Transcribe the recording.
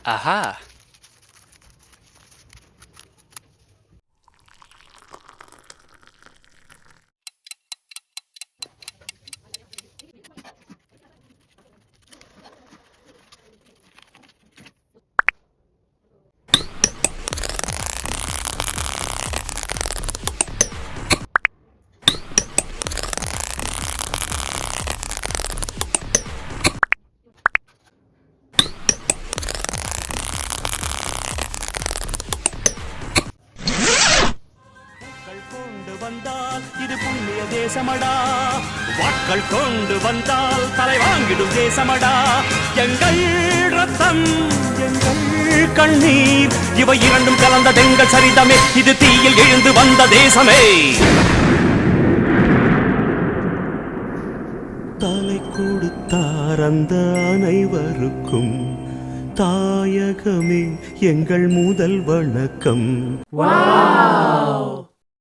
ஆஹா. கொண்டு வந்தால் இது புண்ணிய தேசமடா, வாட்கள் கொண்டு வந்தால் தலை வாங்கிடும் தேசமடா. எங்கள் ரத்தம் எங்கள் கண்ணீர் இவை இரண்டும் கலந்த எங்கள் சரிதமே, இது தீயில் எழுந்து வந்த தேசமே. தலை கொடுத்தார் அந்த அனைவருக்கும் தாயகமே எங்கள் முதல் வணக்கம்.